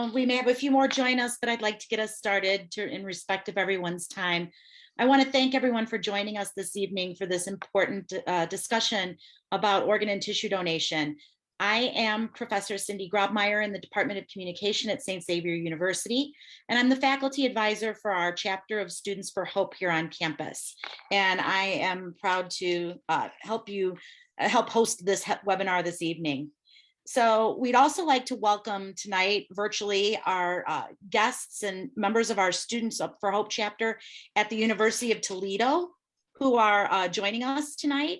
We may have a few more join us, but I'd like to get us started in respect of everyone's time. I want to thank everyone for joining us this evening for this important discussion about organ and tissue donation. I am Professor Cindy Grobmeyer in the Department of Communication at St. Xavier University, and I'm the faculty advisor for our chapter of Students for Hope here on campus. And I am proud to help host this webinar this evening. So we'd also like to welcome tonight virtually our guests and members of our Students for Hope chapter at the University of Toledo who are joining us tonight.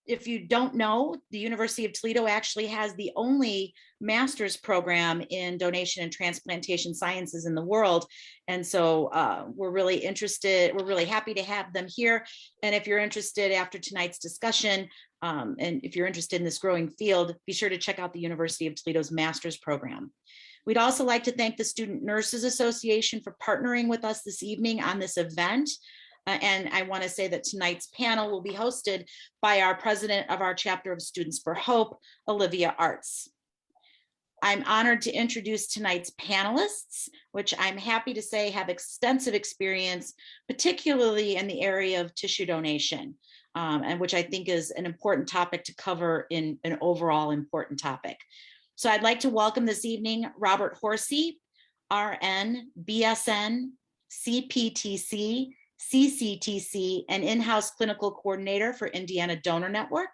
If you don't know, the University of Toledo actually has the only master's program in donation and transplantation sciences in the world. And so we're really happy to have them here. And if you're interested after tonight's discussion, and if you're interested in this growing field, be sure to check out the University of Toledo's master's program. We'd also like to thank the Student Nurses Association for partnering with us this evening on this event. And I want to say that tonight's panel will be hosted by our president of our chapter of Students for Hope, Olivia Arts. I'm honored to introduce tonight's panelists, which I'm happy to say have extensive experience, particularly in the area of tissue donation, and which I think is an important topic to cover in an overall important topic. So I'd like to welcome this evening Robert Horsey, RN, BSN, CPTC, CCTC, and in-house clinical coordinator for Indiana Donor Network.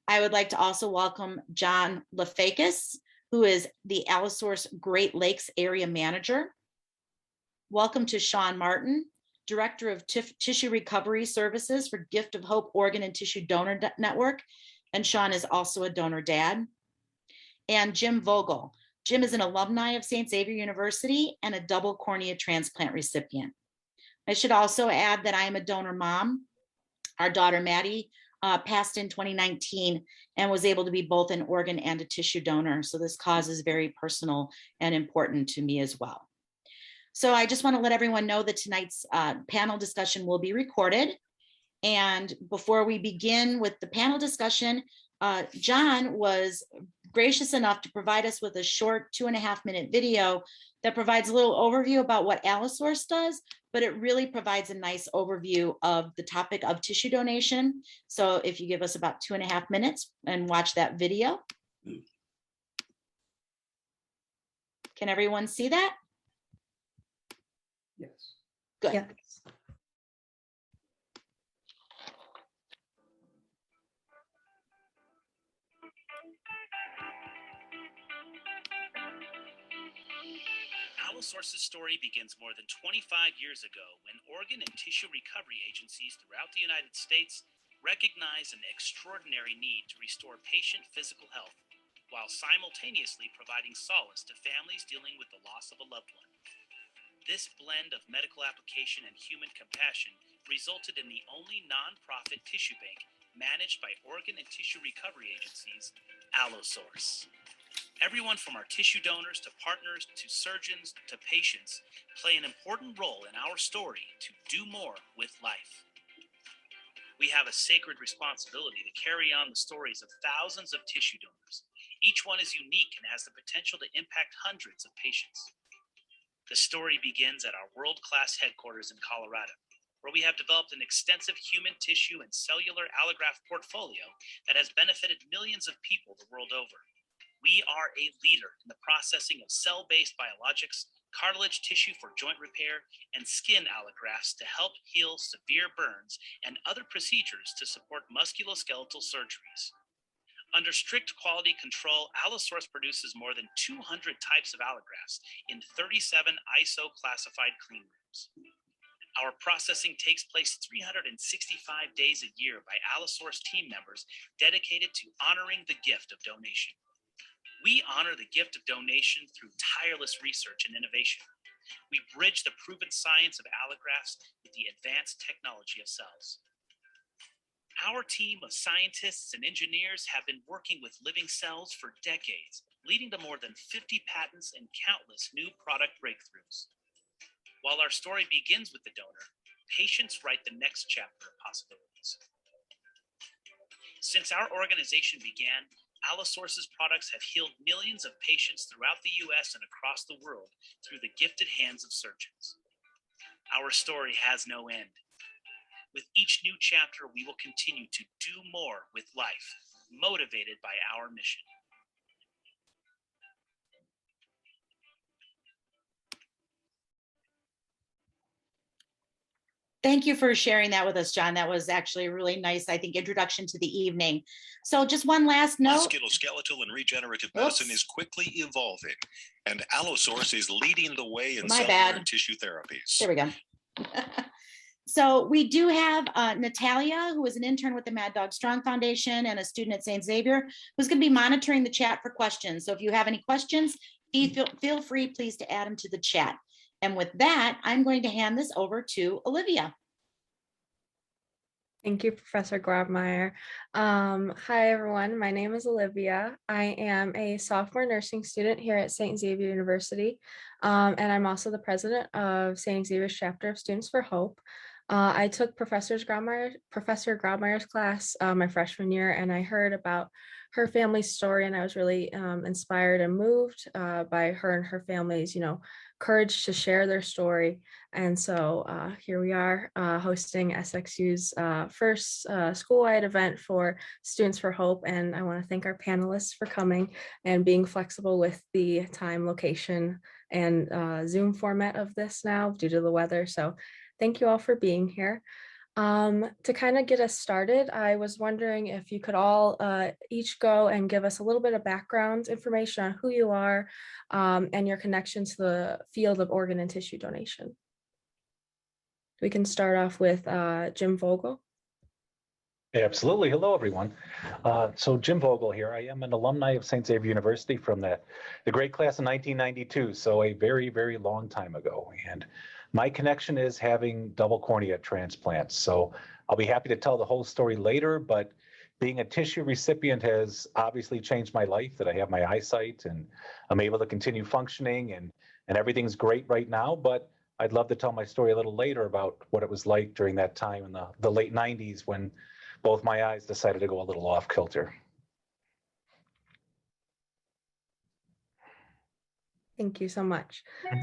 I would like to also welcome John Lefakis, who is the Allosource Great Lakes Area Manager. Welcome to Sean Martin, Director of Tissue Recovery Services for Gift of Hope Organ and Tissue Donor Network, and Sean is also a donor dad. And Jim Vogel. Jim is an alumni of St. Xavier University and a double cornea transplant recipient. I should also add that I am a donor mom. Our daughter Maddie passed in 2019 and was able to be both an organ and a tissue donor. So this cause is very personal and important to me as well. So I just want to let everyone know that tonight's panel discussion will be recorded. And before we begin with the panel discussion, John was gracious enough to provide us with a short 2.5-minute video that provides a little overview about what Allosource does, but it really provides a nice overview of the topic of tissue donation. So if you give us about 2.5 minutes and watch that video. Can everyone see that? Yes. Good. Yeah. Allosource's story begins more than 25 years ago when organ and tissue recovery agencies throughout the United States recognized an extraordinary need to restore patient physical health while simultaneously providing solace to families dealing with the loss of a loved one. This blend of medical application and human compassion resulted in the only nonprofit tissue bank managed by organ and tissue recovery agencies, Allosource. Everyone from our tissue donors to partners to surgeons to patients play an important role in our story to do more with life. We have a sacred responsibility to carry on the stories of thousands of tissue donors. Each one is unique and has the potential to impact hundreds of patients. The story begins at our world-class headquarters in Colorado, where we have developed an extensive human tissue and cellular allograft portfolio that has benefited millions of people the world over. We are a leader in the processing of cell-based biologics, cartilage tissue for joint repair, and skin allografts to help heal severe burns and other procedures to support musculoskeletal surgeries. Under strict quality control, Allosource produces more than 200 types of allografts in 37 ISO classified clean rooms. Our processing takes place 365 days a year by Allosource team members dedicated to honoring the gift of donation. We honor the gift of donation through tireless research and innovation. We bridge the proven science of allografts with the advanced technology of cells. Our team of scientists and engineers have been working with living cells for decades, leading to more than 50 patents and countless new product breakthroughs. While our story begins with the donor, patients write the next chapter of possibilities. Since our organization began, Allosource's products have healed millions of patients throughout the U.S. and across the world through the gifted hands of surgeons. Our story has no end. With each new chapter, we will continue to do more with life, motivated by our mission. Thank you for sharing that with us, John. That was actually a really nice, I think, introduction to the evening. So just one last note. Musculoskeletal and regenerative medicine is quickly evolving, and Allosource is leading the way in cellular tissue therapies. There we go. So we do have Natalia, who is an intern with the Mad Dog Strong Foundation and a student at St. Xavier, who's going to be monitoring the chat for questions. So if you have any questions, feel free, please, to add them to the chat. And with that, I'm going to hand this over to Olivia. Thank you, Professor Grobmeyer. Hi, everyone. My name is Olivia. I am a sophomore nursing student here at St. Xavier University, and I'm also the president of St. Xavier's chapter of Students for Hope. I took Professor Grobmeyer's class my freshman year, and I heard about her family's story, and I was really inspired and moved by her and her family's, courage to share their story. And so here we are hosting SXU's first school-wide event for Students for Hope. And I want to thank our panelists for coming and being flexible with the time, location, and Zoom format of this now due to the weather. So thank you all for being here. To kind of get us started, I was wondering if you could all each go and give us a little bit of background information on who you are and your connection to the field of organ and tissue donation. We can start off with Jim Vogel. Absolutely. Hello, everyone. So Jim Vogel here. I am an alumni of St. Xavier University from the great class of 1992, so a very, very long time ago. And my connection is having double cornea transplants. So I'll be happy to tell the whole story later, but being a tissue recipient has obviously changed my life, that I have my eyesight and I'm able to continue functioning and everything's great right now. But I'd love to tell my story a little later about what it was like during that time in the late 90s when both my eyes decided to go a little off kilter. Thank you so much.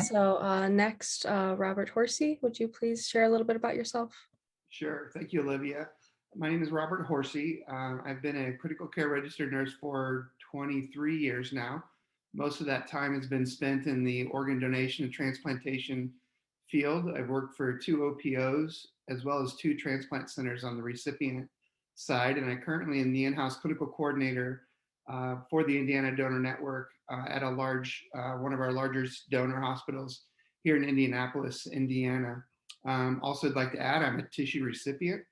So next, Robert Horsey, would you please share a little bit about yourself? Sure. Thank you, Olivia. My name is Robert Horsey. I've been a critical care registered nurse for 23 years now. Most of that time has been spent in the organ donation and transplantation field. I've worked for 2 OPOs as well as 2 transplant centers on the recipient side, and I currently am the in-house clinical coordinator for the Indiana Donor Network at a one of our largest donor hospitals here in Indianapolis, Indiana. Also, I'd like to add, I'm a tissue recipient.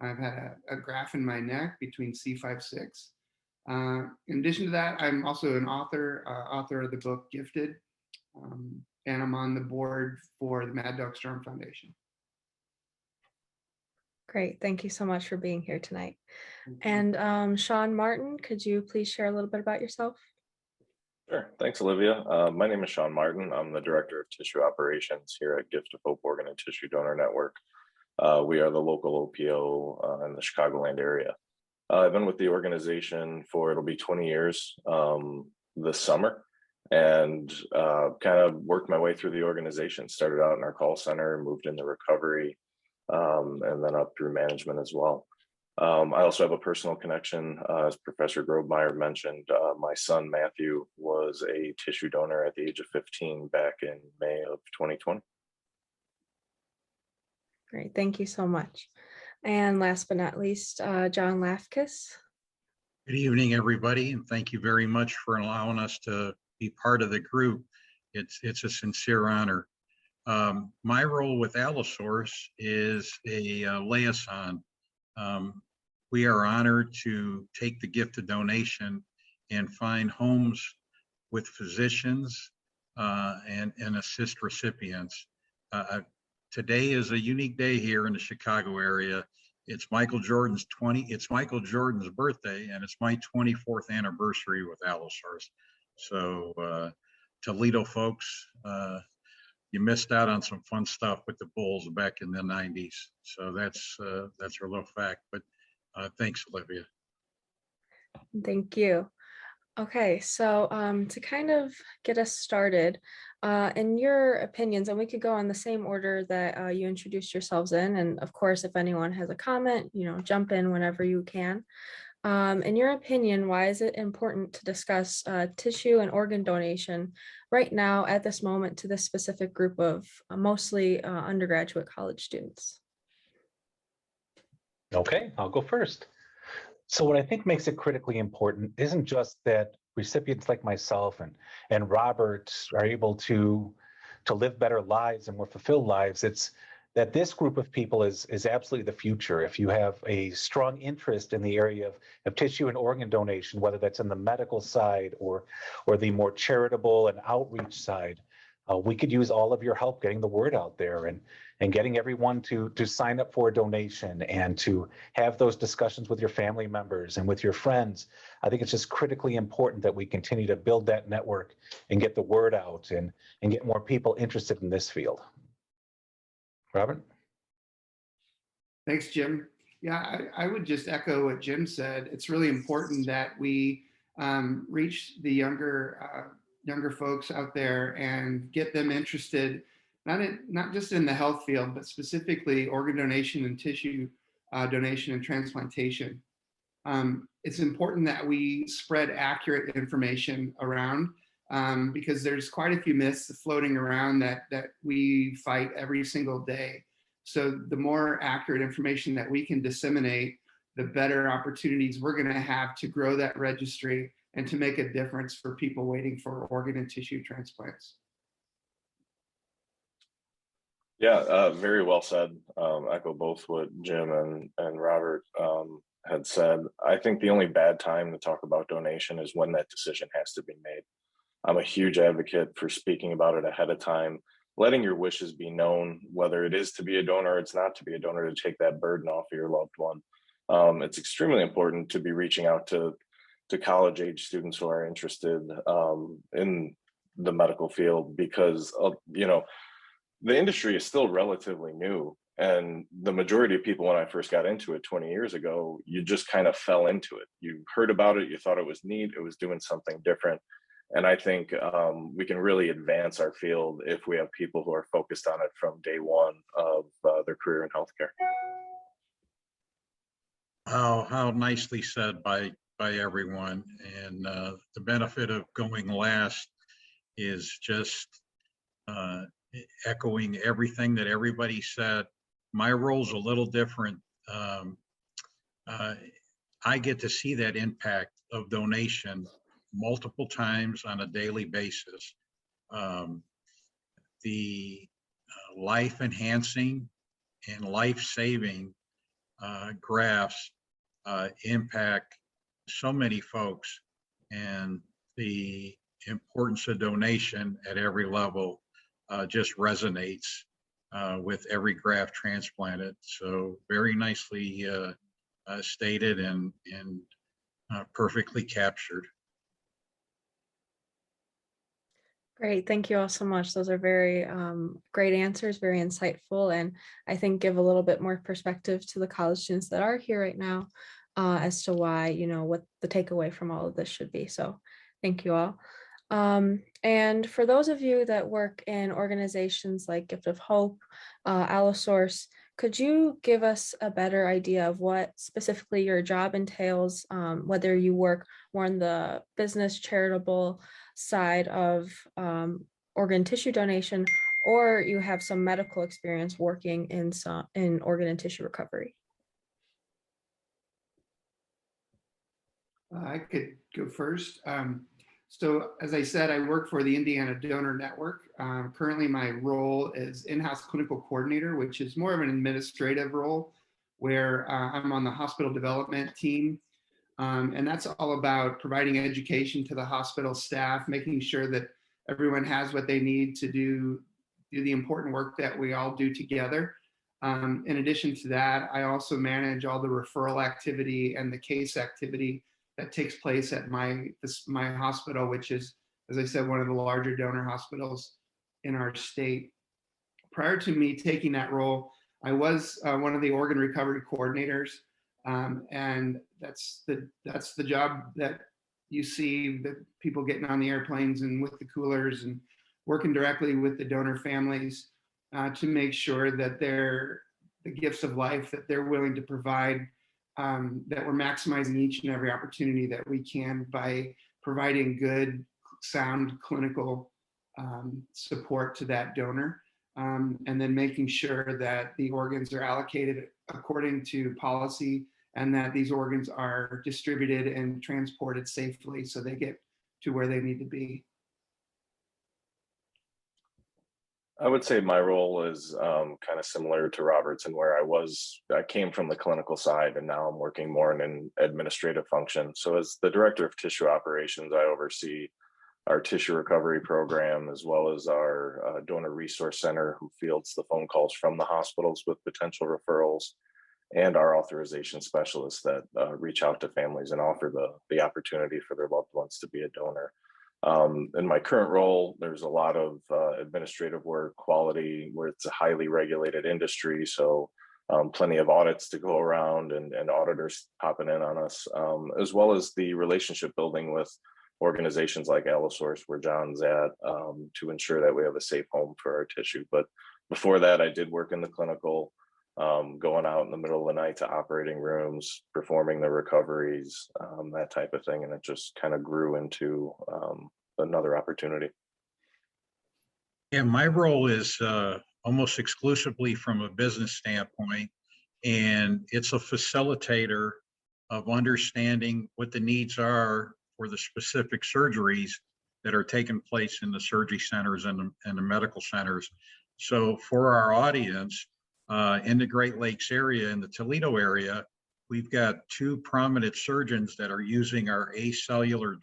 I've had a graft in my neck between C5-6. In addition to that, I'm also an author of the book Gifted, and I'm on the board for the Mad Dog Strong Foundation. Great. Thank you so much for being here tonight. And Sean Martin, could you please share a little bit about yourself? Sure. Thanks, Olivia. My name is Sean Martin. I'm the Director of Tissue Operations here at Gift of Hope Organ and Tissue Donor Network. We are the local OPO in the Chicagoland area. I've been with the organization for, it'll be 20 years this summer, and kind of worked my way through the organization. Started out in our call center, moved into recovery, and then up through management as well. I also have a personal connection, as Professor Grobmeyer mentioned. My son Matthew was a tissue donor at the age of 15 back in May of 2020. Great, thank you so much. And last but not least, John Lafkis. Good evening, everybody, and thank you very much for allowing us to be part of the group. It's a sincere honor. My role with Allosource is a liaison. We are honored to take the gift of donation and find homes with physicians and assist recipients. Today is a unique day here in the Chicago area. It's Michael Jordan's birthday, and it's my 24th anniversary with Allosource. So Toledo folks, you missed out on some fun stuff with the Bulls back in the 90s. So that's a little fact, but thanks, Olivia. Thank you. Okay, so to kind of get us started, in your opinions, and we could go in the same order that you introduced yourselves in, and of course, if anyone has a comment, jump in whenever you can. In your opinion, why is it important to discuss tissue and organ donation right now at this moment to this specific group of mostly undergraduate college students? Okay, I'll go first. So what I think makes it critically important isn't just that recipients like myself and Robert are able to live better lives and more fulfilled lives. It's that this group of people is absolutely the future. If you have a strong interest in the area of tissue and organ donation, whether that's in the medical side or the more charitable and outreach side, we could use all of your help getting the word out there and getting everyone to sign up for a donation and to have those discussions with your family members and with your friends. I think it's just critically important that we continue to build that network and get the word out and get more people interested in this field. Robert? Thanks, Jim. Yeah, I would just echo what Jim said. It's really important that we reach the younger folks out there and get them interested, not just in the health field, but specifically organ donation and tissue donation and transplantation. It's important that we spread accurate information around because there's quite a few myths floating around that we fight every single day. So the more accurate information that we can disseminate, the better opportunities we're going to have to grow that registry and to make a difference for people waiting for organ and tissue transplants. Yeah, very well said. Echo both what Jim and Robert had said. I think the only bad time to talk about donation is when that decision has to be made. I'm a huge advocate for speaking about it ahead of time, letting your wishes be known, whether it is to be a donor or it's not to be a donor, to take that burden off of your loved one. It's extremely important to be reaching out to college age students who are interested in the medical field because, the industry is still relatively new. And the majority of people, when I first got into it 20 years ago, you just kind of fell into it. You heard about it, you thought it was neat, it was doing something different. And I think we can really advance our field if we have people who are focused on it from day one of their career in healthcare. How nicely said by everyone. And the benefit of going last is just echoing everything that everybody said. My role's a little different. I get to see that impact of donation multiple times on a daily basis. The life enhancing and life saving grafts impact so many folks, and the importance of donation at every level just resonates with every graft transplanted. So very nicely stated and perfectly captured. Great, thank you all so much. Those are very great answers, very insightful, and I think give a little bit more perspective to the college students that are here right now as to why, what the takeaway from all of this should be. So thank you all. And for those of you that work in organizations like Gift of Hope, Allosource, could you give us a better idea of what specifically your job entails, whether you work more on the business charitable side of organ tissue donation, or you have some medical experience working in organ and tissue recovery? I could go first. So as I said, I work for the Indiana Donor Network. Currently, my role is in-house clinical coordinator, which is more of an administrative role where I'm on the hospital development team. And that's all about providing education to the hospital staff, making sure that everyone has what they need to do the important work that we all do together. In addition to that, I also manage all the referral activity and the case activity that takes place at my hospital, which is, as I said, one of the larger donor hospitals in our state. Prior to me taking that role, I was one of the organ recovery coordinators, and that's the job that you see the people getting on the airplanes and with the coolers and working directly with the donor families to make sure that the gifts of life that they're willing to provide, that we're maximizing each and every opportunity that we can by providing good, sound clinical support to that donor, and then making sure that the organs are allocated according to policy and that these organs are distributed and transported safely so they get to where they need to be. I would say my role is kind of similar to Robert's, and where I came from the clinical side, and now I'm working more in an administrative function. So as the director of tissue operations, I oversee our tissue recovery program, as well as our donor resource center, who fields the phone calls from the hospitals with potential referrals, and our authorization specialists that reach out to families and offer the opportunity for their loved ones to be a donor. In my current role, there's a lot of administrative work, quality, where it's a highly regulated industry. So plenty of audits to go around and auditors popping in on us, as well as the relationship building with organizations like Allosource, where John's at, to ensure that we have a safe home for our tissue. But before that, I did work in the clinical, going out in the middle of the night to operating rooms, performing the recoveries, that type of thing. And it just kind of grew into another opportunity. Yeah, my role is almost exclusively from a business standpoint, and it's a facilitator of understanding what the needs are for the specific surgeries that are taking place in the surgery centers and the medical centers. So for our audience, in the Great Lakes area, in the Toledo area, we've got two prominent surgeons that are using our acellular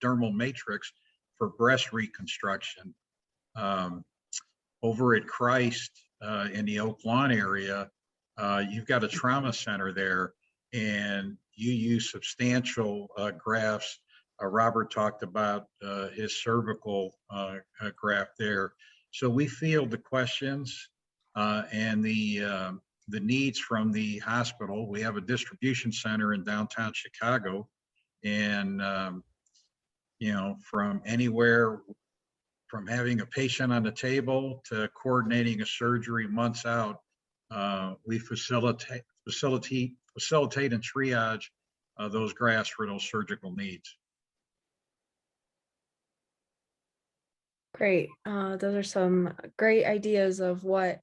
dermal matrix for breast reconstruction. Over at Christ in the Oak Lawn area, you've got a trauma center there, and you use substantial grafts. Robert talked about his cervical graft there. So we field the questions and the needs from the hospital. We have a distribution center in downtown Chicago, and from anywhere from having a patient on the table to coordinating a surgery months out, we facilitate and triage those grafts for those surgical needs. Great. Those are some great ideas of what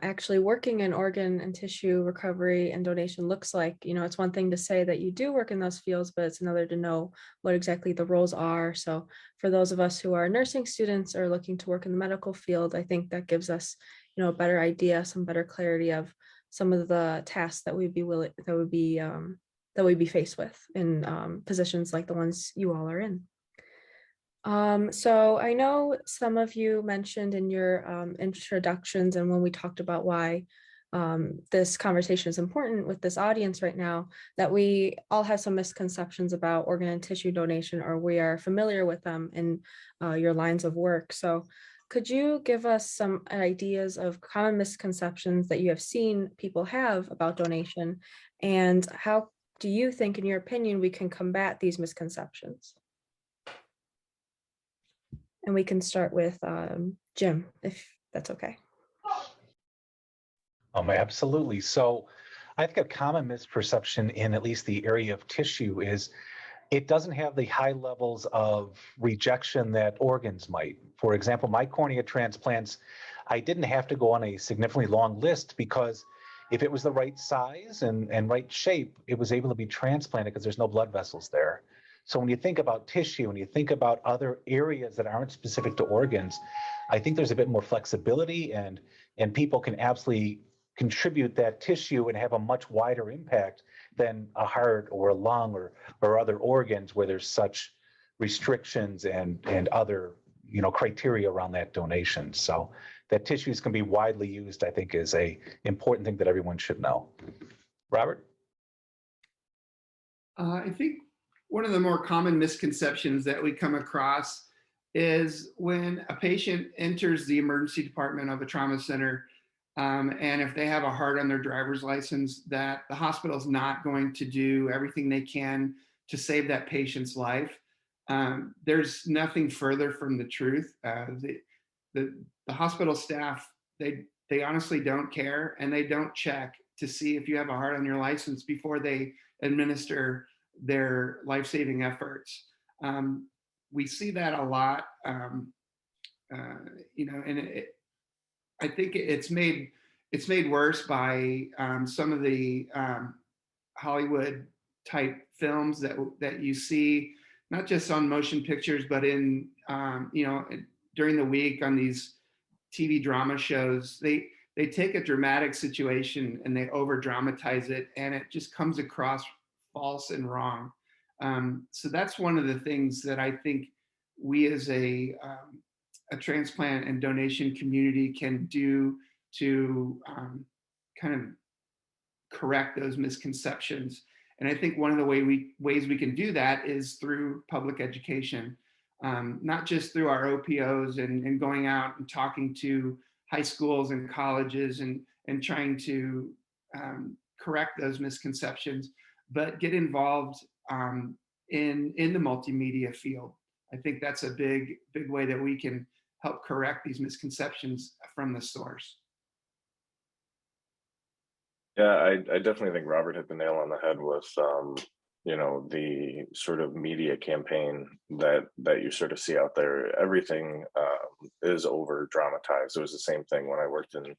actually working in organ and tissue recovery and donation looks like. It's one thing to say that you do work in those fields, but it's another to know what exactly the roles are. So for those of us who are nursing students or looking to work in the medical field, I think that gives us, a better idea, some better clarity of some of the tasks that we'd be faced with in positions like the ones you all are in. So I know some of you mentioned in your introductions and when we talked about why this conversation is important with this audience right now, that we all have some misconceptions about organ and tissue donation, or we are familiar with them in your lines of work. So could you give us some ideas of common misconceptions that you have seen people have about donation, and how do you think, in your opinion, we can combat these misconceptions? And we can start with Jim, if that's okay. Absolutely. So I think a common misperception in at least the area of tissue is it doesn't have the high levels of rejection that organs might. For example, my cornea transplants, I didn't have to go on a significantly long list because if it was the right size and right shape, it was able to be transplanted because there's no blood vessels there. So when you think about tissue, when you think about other areas that aren't specific to organs, I think there's a bit more flexibility, and people can absolutely contribute that tissue and have a much wider impact than a heart or a lung or other organs where there's such restrictions and other criteria around that donation. So that tissues can be widely used, I think, is a important thing that everyone should know. Robert? I think one of the more common misconceptions that we come across is when a patient enters the emergency department of a trauma center, and if they have a heart on their driver's license, that the hospital is not going to do everything they can to save that patient's life. There's nothing further from the truth. The hospital staff, they honestly don't care, and they don't check to see if you have a heart on your license before they administer their life-saving efforts. We see that a lot, you know, and I think it's made worse by some of the Hollywood type films that you see, not just on motion pictures, but in you know, during the week on these TV drama shows. They take a dramatic situation and they over dramatize it, and it just comes across false and wrong. So that's one of the things that I think we as a transplant and donation community can do to kind of correct those misconceptions. And I think one of the ways we can do that is through public education, not just through our OPOs and going out and talking to high schools and colleges and trying to correct those misconceptions, but get involved in the multimedia field. I think that's a big way that we can help correct these misconceptions from the source. Yeah, I definitely think Robert hit the nail on the head with, you know, the sort of media campaign that you sort of see out there. Everything is over dramatized. It was the same thing when I worked in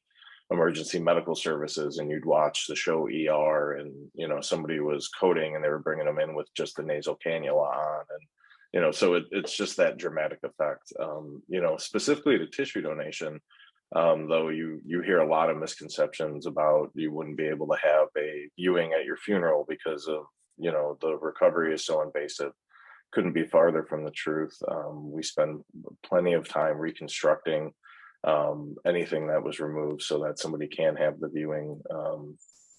emergency medical services, and you'd watch the show ER, and you know, somebody was coding and they were bringing them in with just the nasal cannula on, and you know, so it's just that dramatic effect. You know, specifically to tissue donation, though you hear a lot of misconceptions about you wouldn't be able to have a viewing at your funeral because of, you know, the recovery is so invasive. Couldn't be farther from the truth. We spend plenty of time reconstructing anything that was removed so that somebody can have the viewing,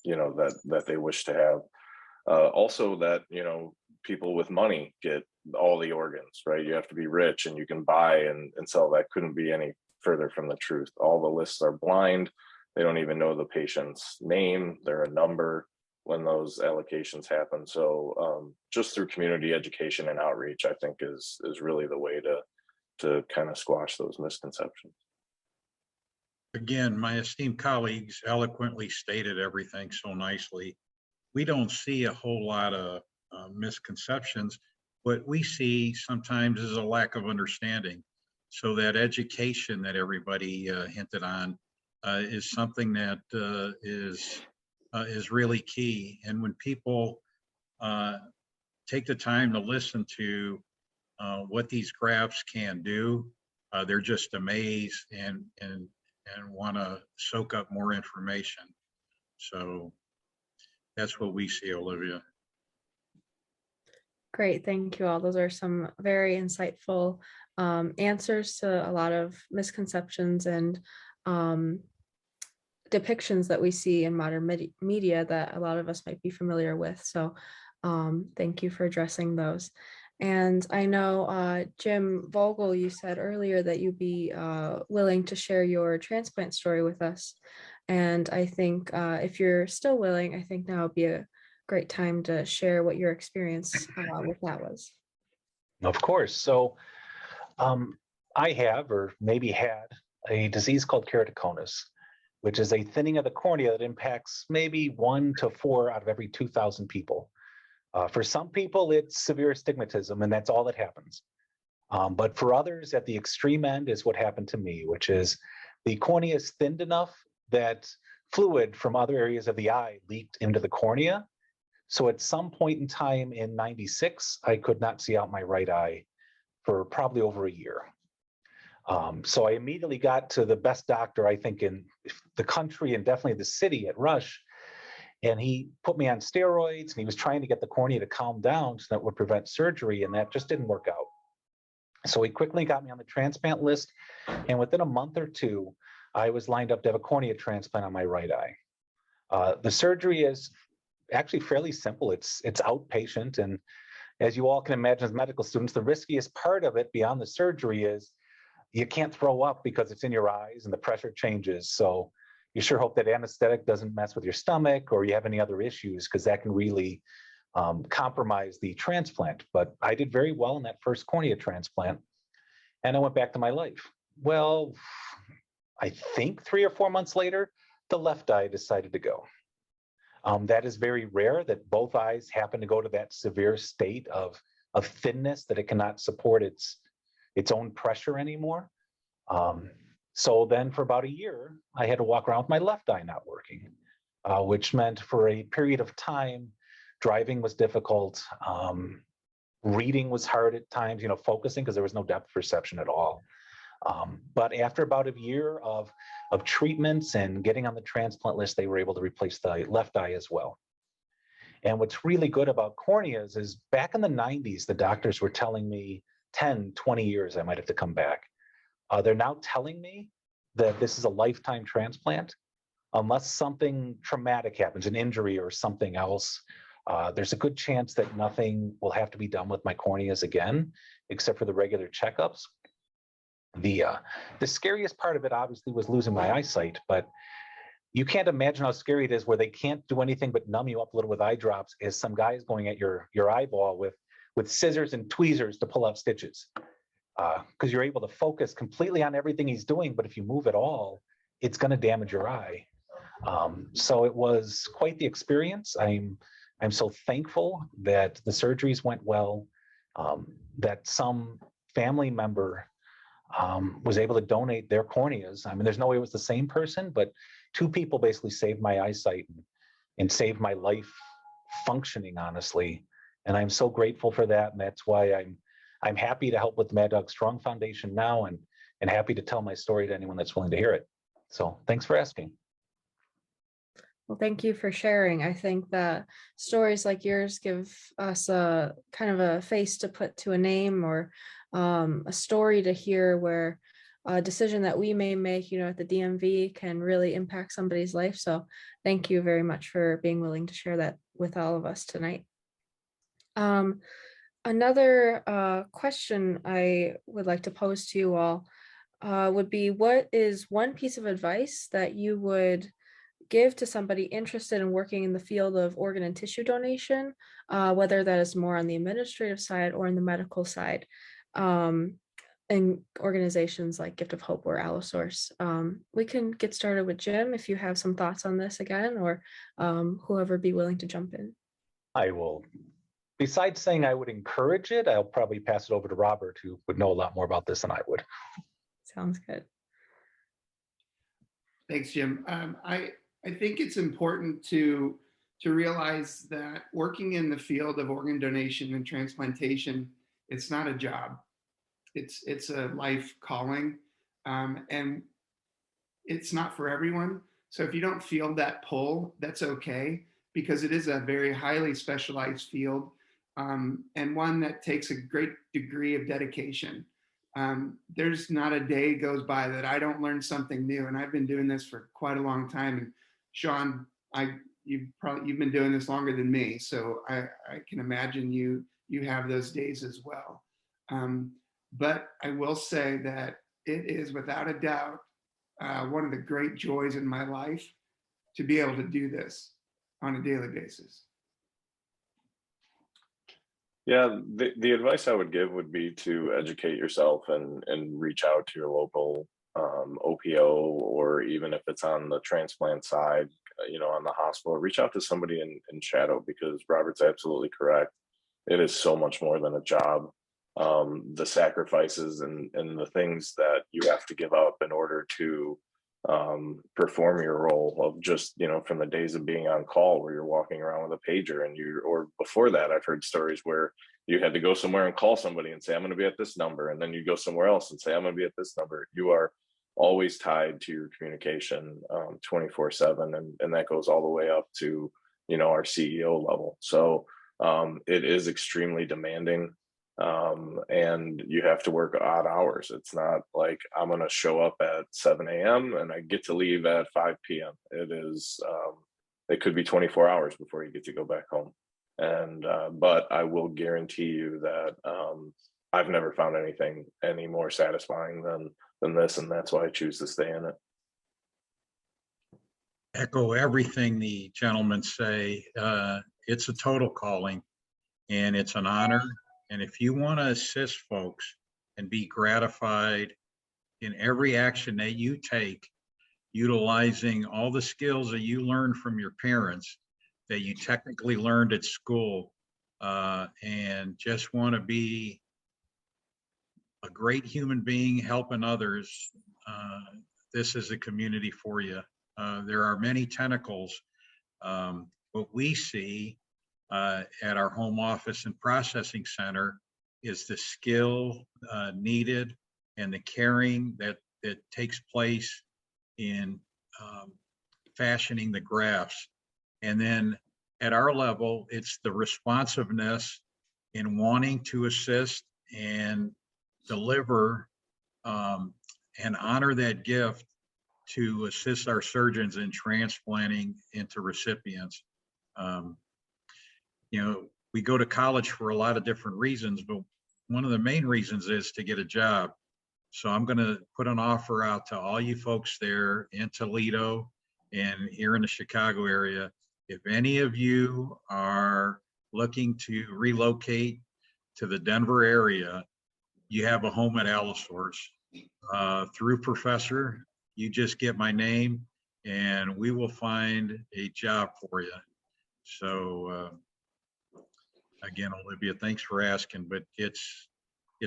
you know, that they wish to have. Also that, you know, people with money get all the organs, right? You have to be rich and you can buy and sell. That couldn't be any further from the truth. All the lists are blind. They don't even know the patient's name. They're a number when those allocations happen. So just through community education and outreach, I think is really the way to kind of squash those misconceptions. Again, my esteemed colleagues eloquently stated everything so nicely. We don't see a whole lot of misconceptions. What we see sometimes is a lack of understanding. So that education that everybody hinted on is something that is really key. And when people take the time to listen to what these grafts can do, they're just amazed and want to soak up more information. So that's what we see, Olivia. Great, thank you all. Those are some very insightful answers to a lot of misconceptions and depictions that we see in modern media that a lot of us might be familiar with. So thank you for addressing those. And I know, Jim Vogel, you said earlier that you'd be willing to share your transplant story with us. And I think if you're still willing, I think now would be a great time to share what your experience with that was. Of course. So I have, or maybe had, a disease called keratoconus, which is a thinning of the cornea that impacts maybe 1 to 4 out of every 2,000 people. For some people, it's severe astigmatism, and that's all that happens. But for others, at the extreme end is what happened to me, which is the cornea is thinned enough that fluid from other areas of the eye leaked into the cornea. So at some point in time in '96, I could not see out my right eye for probably over a year. So I immediately got to the best doctor, I think, in the country and definitely the city at Rush. And he put me on steroids, and he was trying to get the cornea to calm down so that would prevent surgery, and that just didn't work out. So he quickly got me on the transplant list, and within a month or two, I was lined up to have a cornea transplant on my right eye. The surgery is actually fairly simple. It's outpatient, and as you all can imagine as medical students, the riskiest part of it beyond the surgery is you can't throw up because it's in your eyes and the pressure changes. So you sure hope that anesthetic doesn't mess with your stomach or you have any other issues, because that can really compromise the transplant. But I did very well in that first cornea transplant, and I went back to my life. Well, I think 3 or 4 months later, the left eye decided to go. That is very rare, that both eyes happen to go to that severe state of thinness that it cannot support its own pressure anymore. So then for about a year, I had to walk around with my left eye not working, which meant for a period of time, driving was difficult. Reading was hard at times, focusing, because there was no depth perception at all. But after about a year of treatments and getting on the transplant list, they were able to replace the left eye as well. And what's really good about corneas is back in the 90s, the doctors were telling me 10, 20 years I might have to come back. They're now telling me that this is a lifetime transplant. Unless something traumatic happens, an injury or something else, there's a good chance that nothing will have to be done with my corneas again, except for the regular checkups. The scariest part of it obviously was losing my eyesight, but you can't imagine how scary it is where they can't do anything but numb you up a little with eye drops as some guy is going at your eyeball with scissors and tweezers to pull out stitches. Because you're able to focus completely on everything he's doing, but if you move at all, it's going to damage your eye. So it was quite the experience. I'm so thankful that the surgeries went well, that some family member was able to donate their corneas. I mean, there's no way it was the same person, but 2 people basically saved my eyesight and saved my life functioning, honestly. And I'm so grateful for that. And that's why I'm happy to help with the Mad Dog Strong Foundation now, and happy to tell my story to anyone that's willing to hear it. So thanks for asking. Well, thank you for sharing. I think that stories like yours give us a kind of a face to put to a name, or a story to hear where a decision that we may make, at the DMV can really impact somebody's life. So thank you very much for being willing to share that with all of us tonight. Another question I would like to pose to you all would be, what is one piece of advice that you would give to somebody interested in working in the field of organ and tissue donation, whether that is more on the administrative side or in the medical side, in organizations like Gift of Hope or Allosource? We can get started with Jim if you have some thoughts on this again, or whoever be willing to jump in. I will. Besides saying I would encourage it, I'll probably pass it over to Robert, who would know a lot more about this than I would. Sounds good. Thanks, Jim. I think it's important to realize that working in the field of organ donation and transplantation, it's not a job. It's a life calling, and it's not for everyone. So if you don't feel that pull, that's okay, because it is a very highly specialized field, and one that takes a great degree of dedication. There's not a day goes by that I don't learn something new, and I've been doing this for quite a long time. And Sean, you've been doing this longer than me, so I can imagine you have those days as well. But I will say that it is without a doubt one of the great joys in my life to be able to do this on a daily basis. Yeah, the advice I would give would be to educate yourself and reach out to your local OPO, or even if it's on the transplant side, on the hospital, reach out to somebody in shadow, because Robert's absolutely correct. It is so much more than a job. The sacrifices and the things that you have to give up in order to perform your role, of just, from the days of being on call where you're walking around with a pager, or before that, I've heard stories where you had to go somewhere and call somebody and say, I'm going to be at this number. And then you go somewhere else and say, I'm going to be at this number. You are always tied to your communication 24/7. And that goes all the way up to, our CEO level. So it is extremely demanding. And you have to work odd hours. It's not like I'm going to show up at 7 a.m. and I get to leave at 5 p.m. It is, it could be 24 hours before you get to go back home. And, but I will guarantee you that I've never found anything any more satisfying than this. And that's why I choose to stay in it. Echo everything the gentlemen say. it's a total calling and it's an honor. And if you want to assist folks and be gratified in every action that you take, utilizing all the skills that you learned from your parents that you technically learned at school, and just want to be a great human being helping others, this is a community for you. There are many tentacles. What we see at our home office and processing center is the skill needed and the caring that takes place in fashioning the grafts. And then at our level, it's the responsiveness in wanting to assist and deliver and honor that gift to assist our surgeons in transplanting into recipients. We go to college for a lot of different reasons, but one of the main reasons is to get a job. So I'm going to put an offer out to all you folks there in Toledo and here in the Chicago area. If any of you are looking to relocate to the Denver area, you have a home at Allosource. Through Professor, you just get my name and we will find a job for you. So again, Olivia, thanks for asking, but it's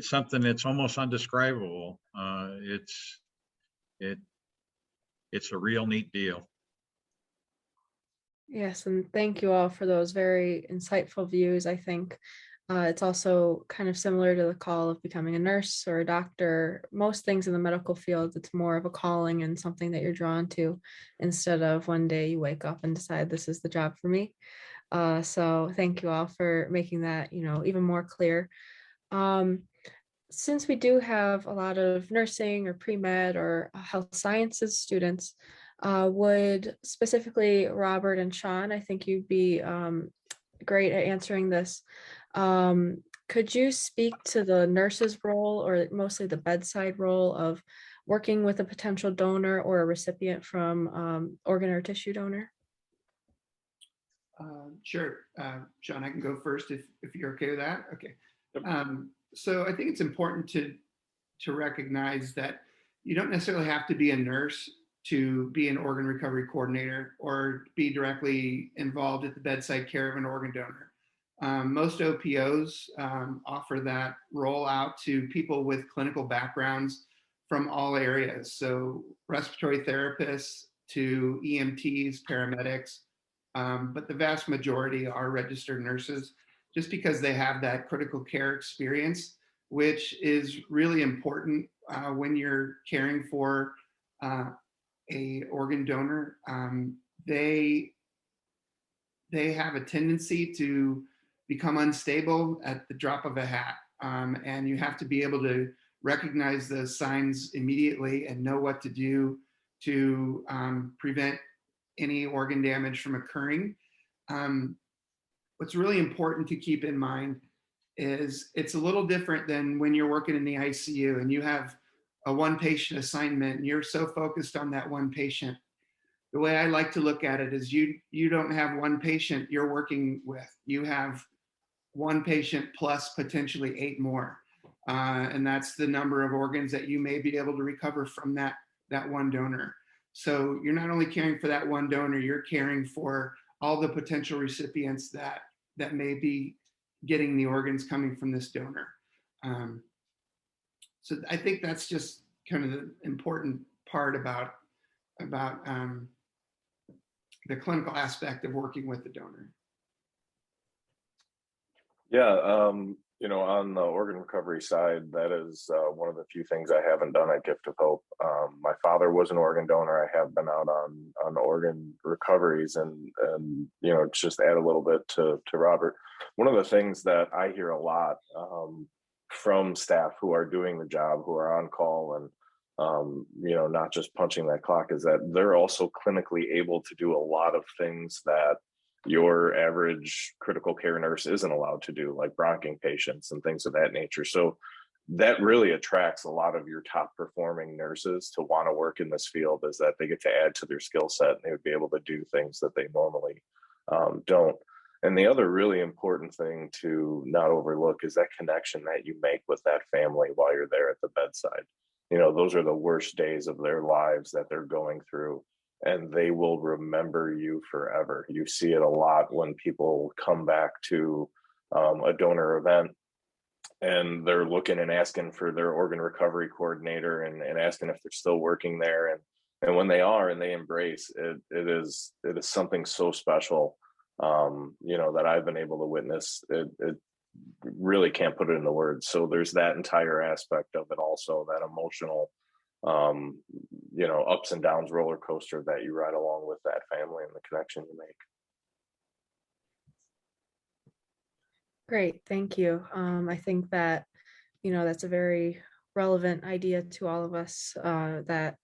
something that's almost undescribable. It's a real neat deal. Yes, and thank you all for those very insightful views. I think it's also kind of similar to the call of becoming a nurse or a doctor. Most things in the medical field, it's more of a calling and something that you're drawn to instead of one day you wake up and decide this is the job for me. So thank you all for making that, even more clear. Since we do have a lot of nursing or pre-med or health sciences students, would specifically Robert and Sean, I think you'd be great at answering this. Could you speak to the nurse's role or mostly the bedside role of working with a potential donor or a recipient from organ or tissue donor? Sure. Sean, I can go first if you're okay with that. Okay. So I think it's important to recognize that you don't necessarily have to be a nurse to be an organ recovery coordinator or be directly involved at the bedside care of an organ donor. Most OPOs offer that role out to people with clinical backgrounds from all areas. So respiratory therapists to EMTs, paramedics, but the vast majority are registered nurses just because they have that critical care experience, which is really important when you're caring for a organ donor. They have a tendency to become unstable at the drop of a hat, and you have to be able to recognize those signs immediately and know what to do to prevent any organ damage from occurring. What's really important to keep in mind is it's a little different than when you're working in the ICU and you have a one patient assignment and you're so focused on that one patient. The way I like to look at it is you don't have one patient you're working with. You have one patient plus potentially 8 more. And that's the number of organs that you may be able to recover from that one donor. So you're not only caring for that one donor, you're caring for all the potential recipients that may be getting the organs coming from this donor. So I think that's just kind of the important part about the clinical aspect of working with the donor. Yeah, on the organ recovery side, that is one of the few things I haven't done at Gift of Hope. My father was an organ donor. I have been out on organ recoveries and just add a little bit to Robert. One of the things that I hear a lot from staff who are doing the job, who are on call and not just punching that clock, is that they're also clinically able to do a lot of things that your average critical care nurse isn't allowed to do, like bronching patients and things of that nature. So that really attracts a lot of your top performing nurses to want to work in this field, is that they get to add to their skill set and they would be able to do things that they normally don't. And the other really important thing to not overlook is that connection that you make with that family while you're there at the bedside. You know, those are the worst days of their lives that they're going through, and they will remember you forever. You see it a lot when people come back to a donor event and they're looking and asking for their organ recovery coordinator and asking if they're still working there. And when they are and they embrace it, it is something so special, you know, that I've been able to witness. It really can't put it into words. So there's that entire aspect of it also, that emotional, you know, ups and downs roller coaster that you ride along with that family and the connection you make. Great, thank you. I think that, you know, that's a very relevant idea to all of us, that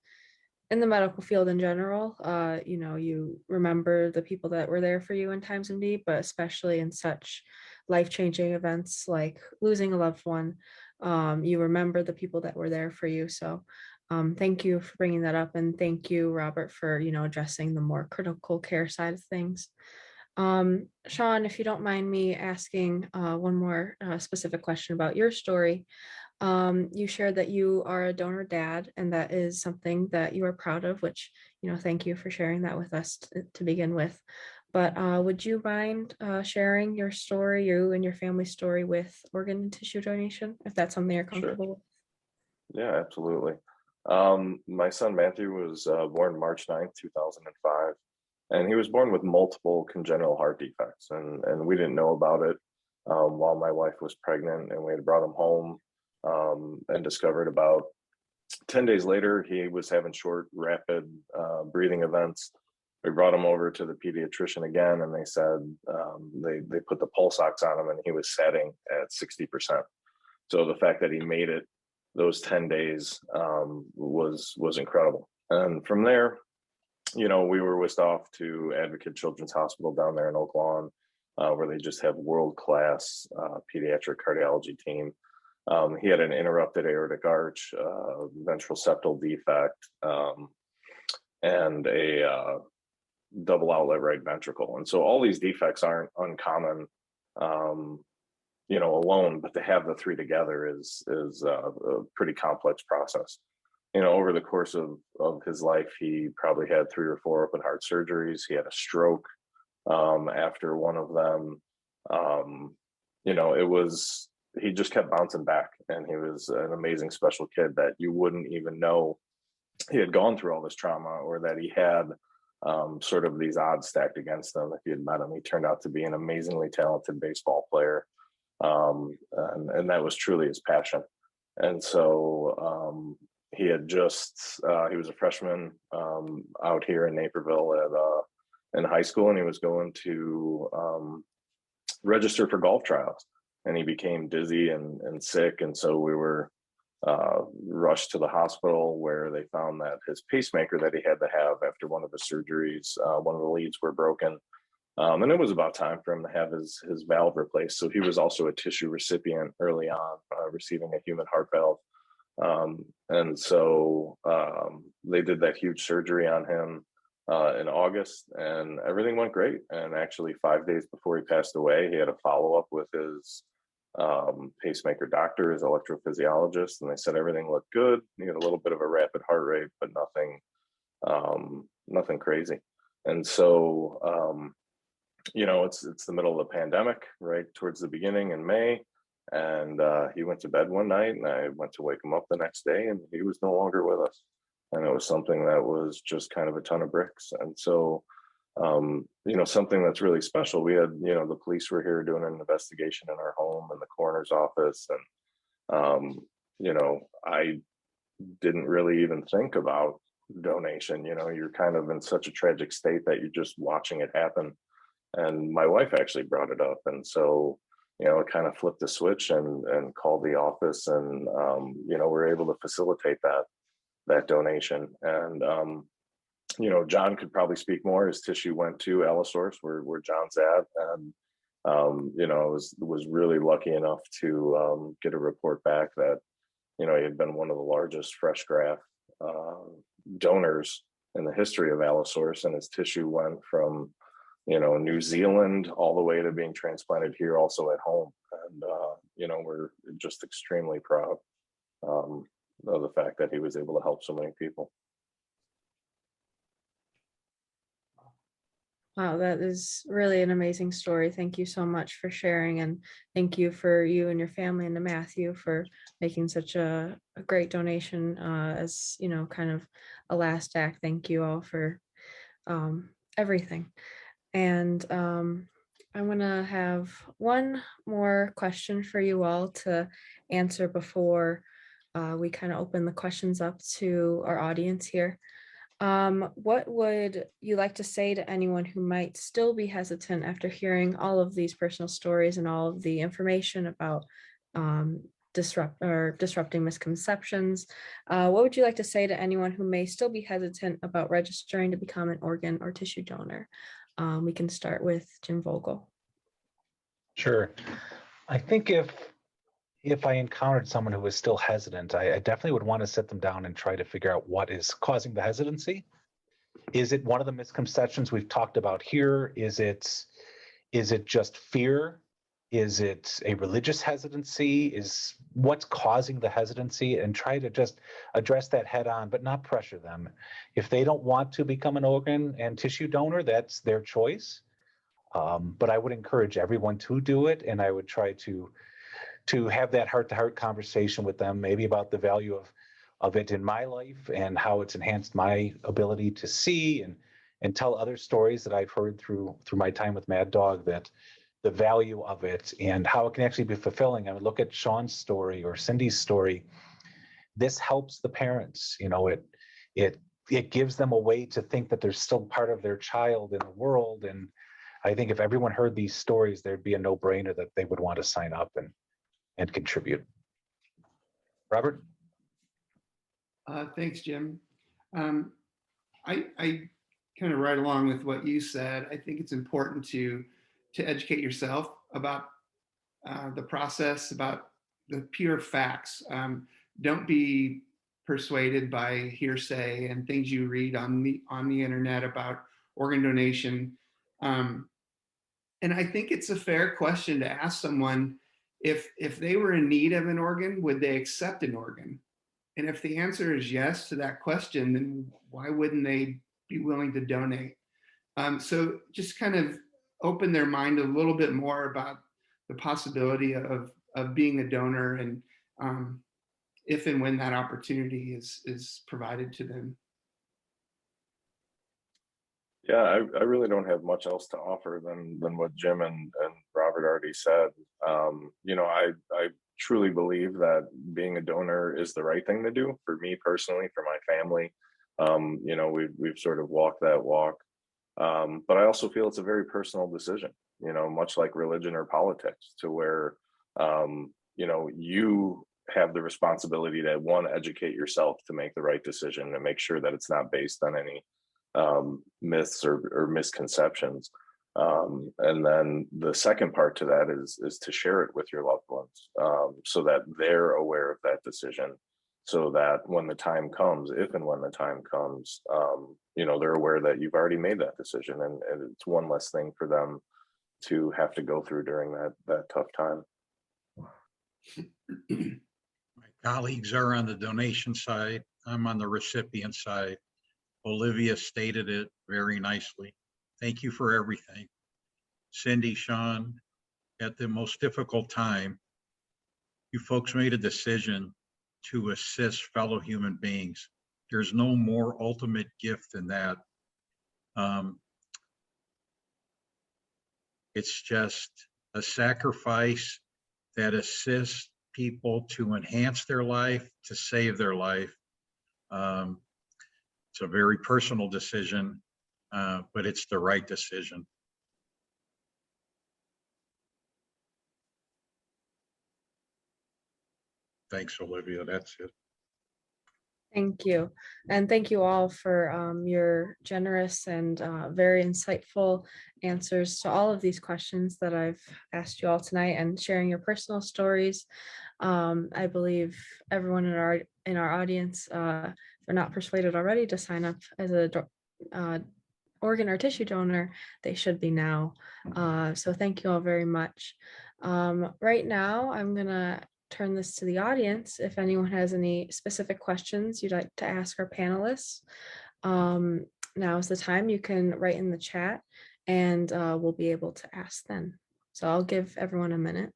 in the medical field in general, you know, you remember the people that were there for you in times of need, but especially in such life-changing events like losing a loved one, you remember the people that were there for you. So thank you for bringing that up. And thank you, Robert, for, you know, addressing the more critical care side of things. Sean, if you don't mind me asking one more specific question about your story. You shared that you are a donor dad, and that is something that you are proud of, which, you know, thank you for sharing that with us to begin with. But would you mind sharing your story, you and your family's story with organ and tissue donation, if that's something you're comfortable with? Yeah, absolutely. My son Matthew was born March 9th, 2005. And he was born with multiple congenital heart defects, and we didn't know about it while my wife was pregnant, and we had brought him home and discovered about 10 days later he was having short, rapid breathing events. We brought him over to the pediatrician again, and they said they put the pulse ox on him, and he was setting at 60%. So the fact that he made it those 10 days was incredible. And from there, you know, we were whisked off to Advocate Children's Hospital down there in Oak Lawn, where they just have world-class pediatric cardiology team. He had an interrupted aortic arch, ventral septal defect, and a double outlet right ventricle. And so all these defects aren't uncommon, you know, alone, but to have the three together is a pretty complex process. You know, over the course of his life, he probably had 3 or 4 open heart surgeries. He had a stroke after one of them. You know, he just kept bouncing back, and he was an amazing special kid that you wouldn't even know he had gone through all this trauma, or that he had sort of these odds stacked against him. If you had met him, he turned out to be an amazingly talented baseball player. And that was truly his passion. And so he was a freshman out here in Naperville in high school, and he was going to register for golf trials, and he became dizzy and sick. And so we were rushed to the hospital, where they found that his pacemaker that he had to have after one of his surgeries, one of the leads were broken. And it was about time for him to have his valve replaced. So he was also a tissue recipient early on, receiving a human heart valve. And so they did that huge surgery on him in August, and everything went great. And actually 5 days before he passed away, he had a follow-up with his pacemaker doctor, his electrophysiologist, and they said everything looked good. He had a little bit of a rapid heart rate, but nothing crazy. And so you know, it's the middle of the pandemic, right towards the beginning in May, and he went to bed one night, and I went to wake him up the next day, and he was no longer with us. And it was something that was just kind of a ton of bricks. And so you know, something that's really special. We had, you know, the police were here doing an investigation in our home and the coroner's office, and you know, I didn't really even think about donation. You know, you're kind of in such a tragic state that you're just watching it happen. And my wife actually brought it up, and so, you know, it kind of flipped the switch and called the office, and you know, we're able to facilitate that donation. And you know, John could probably speak more. His tissue went to Allosource, where John's at, and you know, was really lucky enough to get a report back that, you know, he had been one of the largest fresh graft donors in the history of Allosource, and his tissue went from New Zealand, all the way to being transplanted here also at home. And, we're just extremely proud of the fact that he was able to help so many people. Wow, that is really an amazing story. Thank you so much for sharing, and thank you for you and your family and to Matthew for making such a great donation as, kind of a last act. Thank you all for everything. And I'm going to have one more question for you all to answer before we kind of open the questions up to our audience here. What would you like to say to anyone who might still be hesitant after hearing all of these personal stories and all of the information about disrupting misconceptions? What would you like to say to anyone who may still be hesitant about registering to become an organ or tissue donor? We can start with Jim Vogel. Sure. I think if I encountered someone who was still hesitant, I definitely would want to sit them down and try to figure out what is causing the hesitancy. Is it one of the misconceptions we've talked about here? Is it just fear? Is it a religious hesitancy? Is what's causing the hesitancy? And try to just address that head on, but not pressure them. If they don't want to become an organ and tissue donor, that's their choice. But I would encourage everyone to do it, and I would try to have that heart-to-heart conversation with them, maybe about the value of it in my life and how it's enhanced my ability to see and tell other stories that I've heard through my time with Mad Dog, that the value of it and how it can actually be fulfilling. I mean, look at Sean's story or Cindy's story. This helps the parents. It gives them a way to think that they're still part of their child in the world. And I think if everyone heard these stories, there'd be a no-brainer that they would want to sign up and contribute. Robert? Thanks, Jim. I kind of right along with what you said. I think it's important to educate yourself about the process, about the pure facts. Don't be persuaded by hearsay and things you read on the internet about organ donation. And I think it's a fair question to ask someone, if they were in need of an organ, would they accept an organ? And if the answer is yes to that question, then why wouldn't they be willing to donate? So just kind of open their mind a little bit more about the possibility of being a donor, and if and when that opportunity is provided to them. Yeah, I really don't have much else to offer than what Jim and Robert already said. I truly believe that being a donor is the right thing to do for me personally, for my family. We've sort of walked that walk. But I also feel it's a very personal decision, much like religion or politics, to where, you have the responsibility to, one, educate yourself to make the right decision and make sure that it's not based on any myths or misconceptions. And then the second part to that is to share it with your loved ones, so that they're aware of that decision, so that when the time comes, if and when the time comes, they're aware that you've already made that decision, and it's one less thing for them to have to go through during that tough time. My colleagues are on the donation side. I'm on the recipient side. Olivia stated it very nicely. Thank you for everything. Cindy, Sean, at the most difficult time, you folks made a decision to assist fellow human beings. There's no more ultimate gift than that. It's just a sacrifice that assists people to enhance their life, to save their life. It's a very personal decision, but it's the right decision. Thanks, Olivia. That's it. Thank you. And thank you all for your generous and very insightful answers to all of these questions that I've asked you all tonight, and sharing your personal stories. I believe everyone in our audience, if they're not persuaded already, to sign up as a organ or tissue donor, they should be now. So thank you all very much. Right now, I'm gonna turn this to the audience. If anyone has any specific questions you'd like to ask our panelists, now is the time. You can write in the chat and we'll be able to ask then. So I'll give everyone a minute.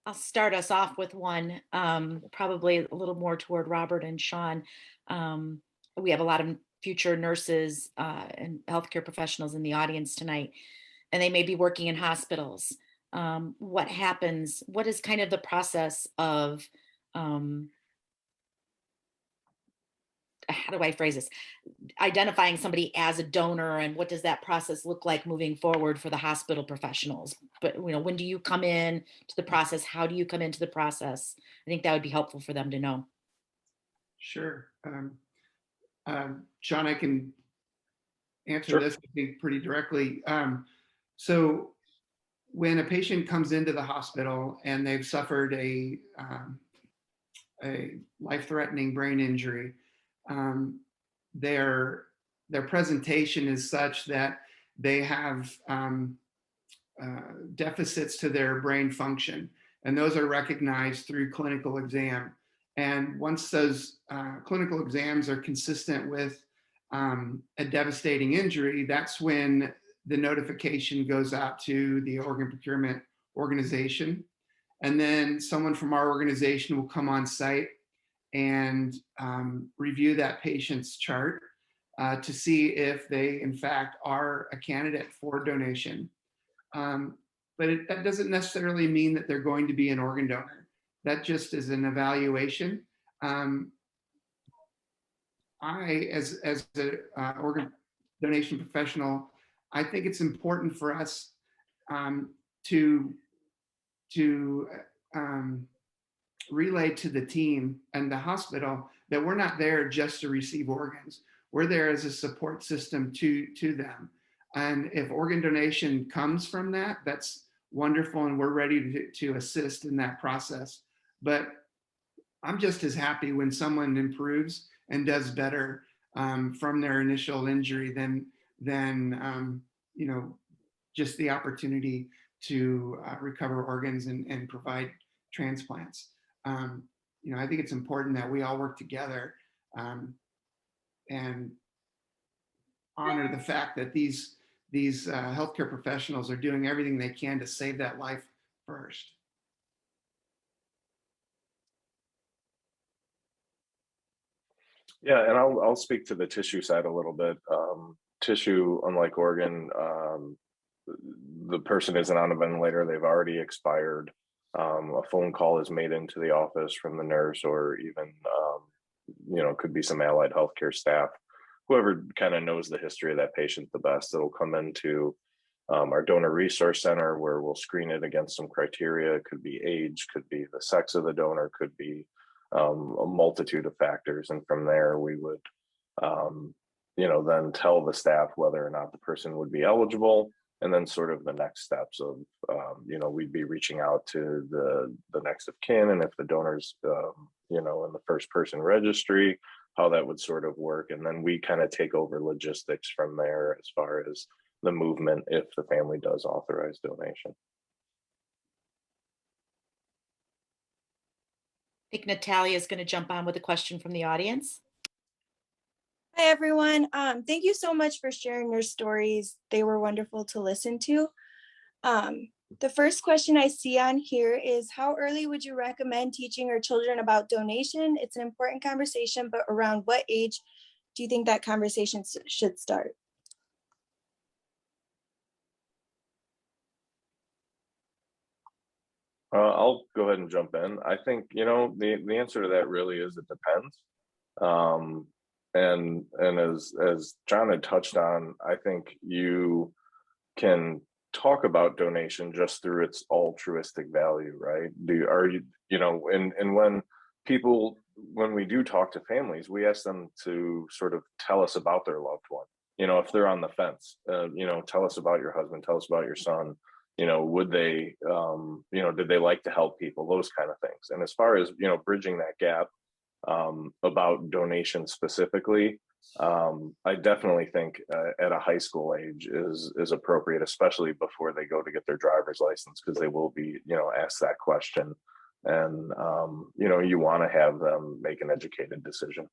I'll start us off with one, probably a little more toward Robert and Sean. We have a lot of future nurses and healthcare professionals in the audience tonight, and they may be working in hospitals. What happens? What is kind of the process of, how do I phrase this? Identifying somebody as a donor, and what does that process look like moving forward for the hospital professionals? But when do you come in to the process? How do you come into the process? I think that would be helpful for them to know. Sure. Sean, I can answer Sure. this, I think, pretty directly. So when a patient comes into the hospital and they've suffered a life-threatening brain injury, their presentation is such that they have deficits to their brain function, and those are recognized through clinical exam. And once those clinical exams are consistent with a devastating injury, that's when the notification goes out to the organ procurement organization. And then someone from our organization will come on site and review that patient's chart to see if they, in fact, are a candidate for donation. But that doesn't necessarily mean that they're going to be an organ donor. That just is an evaluation. I, as an organ donation professional, I think it's important for us to relay to the team and the hospital that we're not there just to receive organs. We're there as a support system to them. And if organ donation comes from that, that's wonderful, and we're ready to assist in that process. But I'm just as happy when someone improves and does better from their initial injury than just the opportunity to recover organs and provide transplants. I think it's important that we all work together and honor the fact that these healthcare professionals are doing everything they can to save that life first. Yeah, and I'll speak to the tissue side a little bit. Tissue, unlike organ, the person isn't on a ventilator, they've already expired. A phone call is made into the office from the nurse, or even, could be some allied healthcare staff, whoever kind of knows the history of that patient the best. It'll come into our donor resource center, where we'll screen it against some criteria. It could be age, could be the sex of the donor, could be a multitude of factors. And from there, we would, then tell the staff whether or not the person would be eligible. And then sort of the next steps of, we'd be reaching out to the next of kin. And if the donor's, in the first person registry, how that would sort of work. And then we kind of take over logistics from there as far as the movement if the family does authorize donation. I think Natalia is going to jump on with a question from the audience. Hi, everyone. Thank you so much for sharing your stories. They were wonderful to listen to. The first question I see on here is, how early would you recommend teaching your children about donation? It's an important conversation, but around what age do you think that conversation should start? I'll go ahead and jump in. I think, the answer to that really is it depends. And as John had touched on, I think you can talk about donation just through its altruistic value, right? When we do talk to families, we ask them to sort of tell us about their loved one. If they're on the fence, tell us about your husband, tell us about your son. Would they, did they like to help people? Those kind of things. And as far as, bridging that gap, About donation specifically, I definitely think at a high school age is appropriate, especially before they go to get their driver's license, because they will be, asked that question, and you want to have them make an educated decision.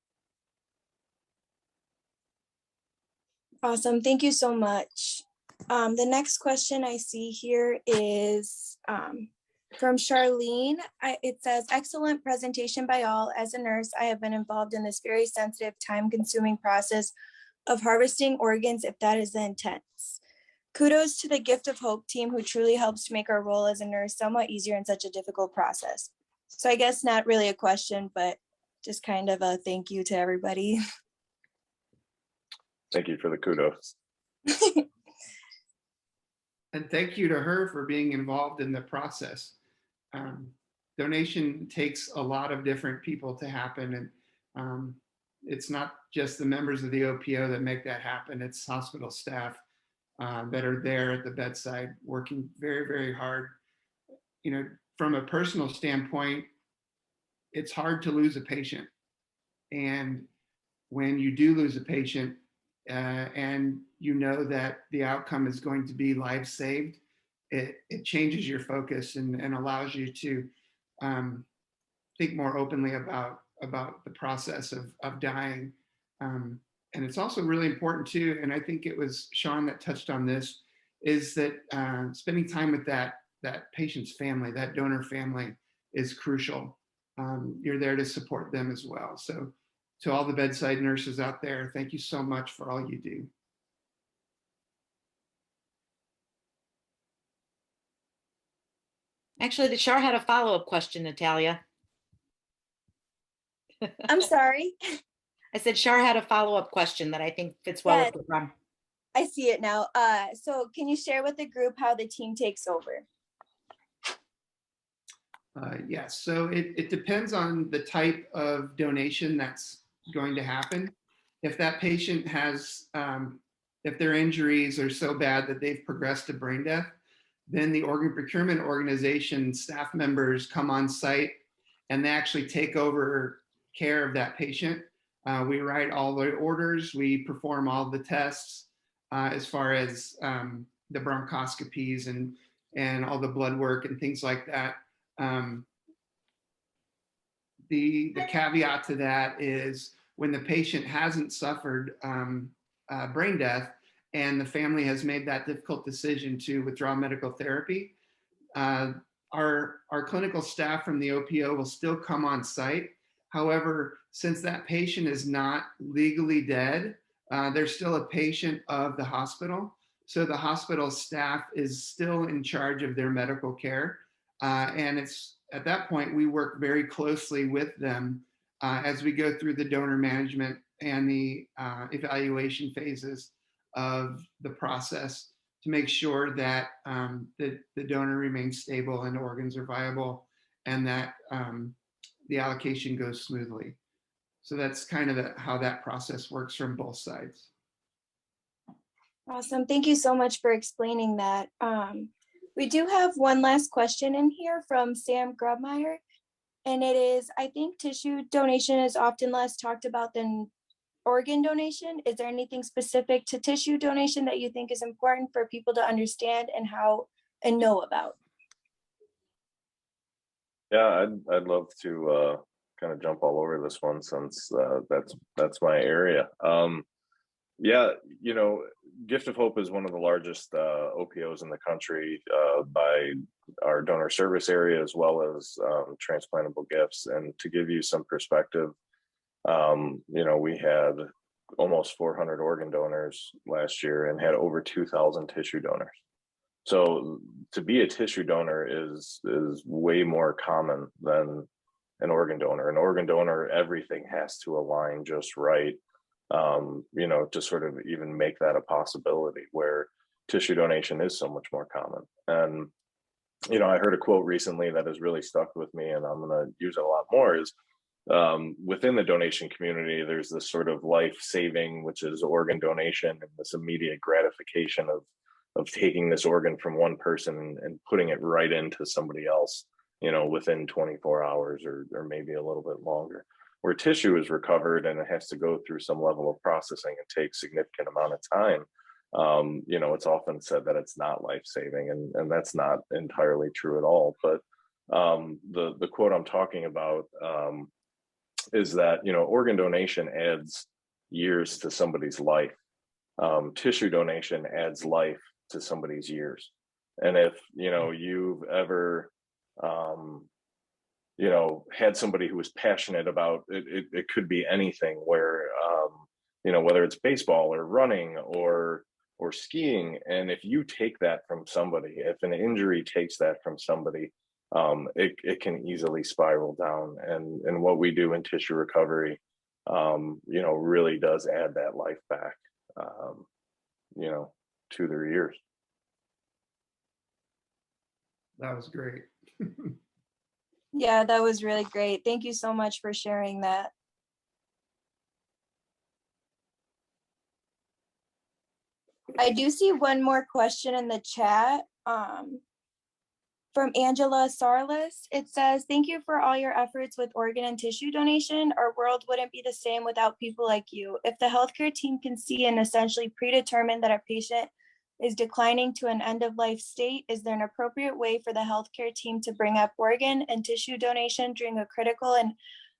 Awesome. Thank you so much. The next question I see here is from Charlene. It says, excellent presentation by all. As a nurse, I have been involved in this very sensitive, time-consuming process of harvesting organs, if that is the intent. Kudos to the Gift of Hope team, who truly helps to make our role as a nurse somewhat easier in such a difficult process. So I guess not really a question, but just kind of a thank you to everybody. Thank you for the kudos. And thank you to her for being involved in the process. Donation takes a lot of different people to happen, and it's not just the members of the OPO that make that happen. It's hospital staff that are there at the bedside working very, very hard. From a personal standpoint, it's hard to lose a patient. And when you do lose a patient, and you know that the outcome is going to be life saved, it changes your focus and allows you to think more openly about the process of dying. And it's also really important too, and I think it was Sean that touched on this, is that spending time with that patient's family, that donor family, is crucial. You're there to support them as well. So to all the bedside nurses out there, thank you so much for all you do. Actually, the Shar had a follow-up question, Natalia. I'm sorry. I said Shar had a follow-up question that I think fits well with the program. I see it now. So can you share with the group how the team takes over? Yes, so it depends on the type of donation that's going to happen. If that patient has, if their injuries are so bad that they've progressed to brain death, then the organ procurement organization staff members come on site and they actually take over care of that patient. We write all the orders, we perform all the tests as far as the bronchoscopies and all the blood work and things like that. The caveat to that is when the patient hasn't suffered brain death and the family has made that difficult decision to withdraw medical therapy, our clinical staff from the OPO will still come on site. However, since that patient is not legally dead, they're still a patient of the hospital. So the hospital staff is still in charge of their medical care. And it's at that point, we work very closely with them as we go through the donor management and the evaluation phases of the process to make sure that the donor remains stable and organs are viable and that the allocation goes smoothly. So that's kind of how that process works from both sides. Awesome. Thank you so much for explaining that. We do have one last question in here from Sam Grubmeyer, and it is, I think tissue donation is often less talked about than organ donation. Is there anything specific to tissue donation that you think is important for people to understand and know about? Yeah, I'd love to kind of jump all over this one since that's my area. Yeah, Gift of Hope is one of the largest OPOs in the country by our donor service area as well as transplantable gifts. And to give you some perspective, we had almost 400 organ donors last year and had over 2,000 tissue donors. So to be a tissue donor is way more common than an organ donor. An organ donor, everything has to align just right. To sort of even make that a possibility, where tissue donation is so much more common. And, I heard a quote recently that has really stuck with me, and I'm going to use it a lot more, is within the donation community, there's this sort of life-saving, which is organ donation, and this immediate gratification of taking this organ from one person and putting it right into somebody else, within 24 hours or maybe a little bit longer. where tissue is recovered and it has to go through some level of processing and take significant amount of time. It's often said that it's not life-saving, and that's not entirely true at all. But the quote I'm talking about is that, organ donation adds years to somebody's life. Tissue donation adds life to somebody's years. And if, you've ever, had somebody who was passionate about it, it could be anything where, whether it's baseball or running or skiing. And if you take that from somebody, if an injury takes that from somebody, it can easily spiral down. And what we do in tissue recovery, really does add that life back, to their years. That was great. Yeah, that was really great. Thank you so much for sharing that. I do see one more question in the chat from Angela Sarles. It says, thank you for all your efforts with organ and tissue donation. Our world wouldn't be the same without people like you. If the healthcare team can see and essentially predetermine that a patient is declining to an end-of-life state, is there an appropriate way for the healthcare team to bring up organ and tissue donation during a critical and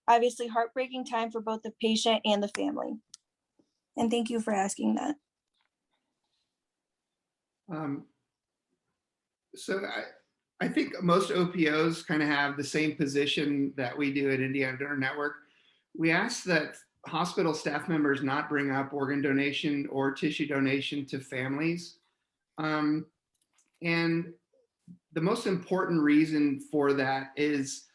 obviously heartbreaking time for both the patient and the family? And thank you for asking that. So I think most OPOs kind of have the same position that we do at Indiana Donor Network. We ask that hospital staff members not bring up organ donation or tissue donation to families. And the most important reason for that is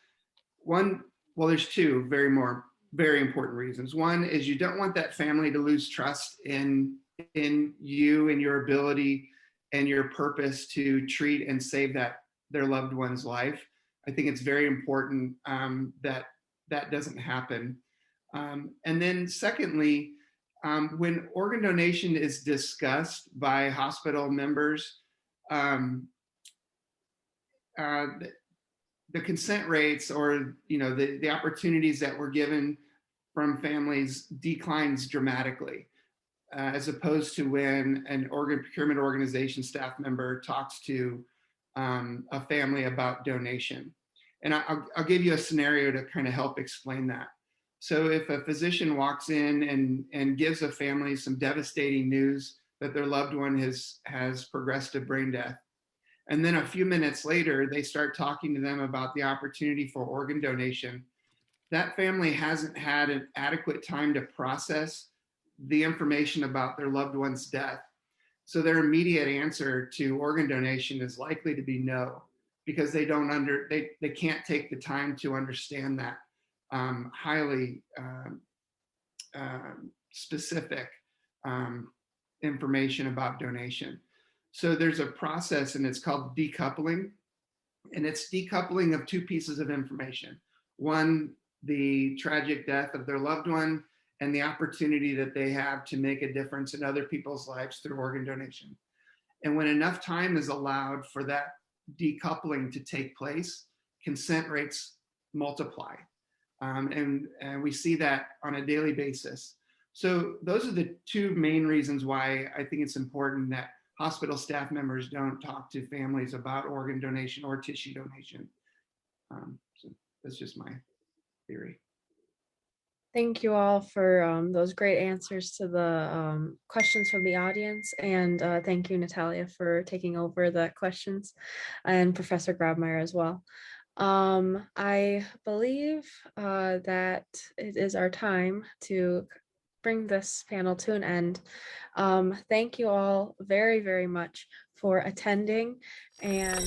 there's two very important reasons. One is you don't want that family to lose trust in you and your ability and your purpose to treat and save their loved one's life. I think it's very important that doesn't happen. And then secondly, when organ donation is discussed by hospital members, the consent rates or the opportunities that were given from families declines dramatically, as opposed to when an organ procurement organization staff member talks to a family about donation. And I'll give you a scenario to kind of help explain that. So if a physician walks in and gives a family some devastating news that their loved one has progressed to brain death, and then a few minutes later, they start talking to them about the opportunity for organ donation, that family hasn't had an adequate time to process the information about their loved one's death. So their immediate answer to organ donation is likely to be no, because they can't take the time to understand that highly specific information about donation. So there's a process, and it's called decoupling, and it's decoupling of two pieces of information. One, the tragic death of their loved one, and the opportunity that they have to make a difference in other people's lives through organ donation. And when enough time is allowed for that decoupling to take place, consent rates multiply. And we see that on a daily basis. So those are the two main reasons why I think it's important that hospital staff members don't talk to families about organ donation or tissue donation. So that's just my theory. Thank you all for those great answers to the questions from the audience. And thank you, Natalia, for taking over the questions, and Professor Grabmeyer as well. I believe that it is our time to bring this panel to an end. Thank you all very, very much for attending, and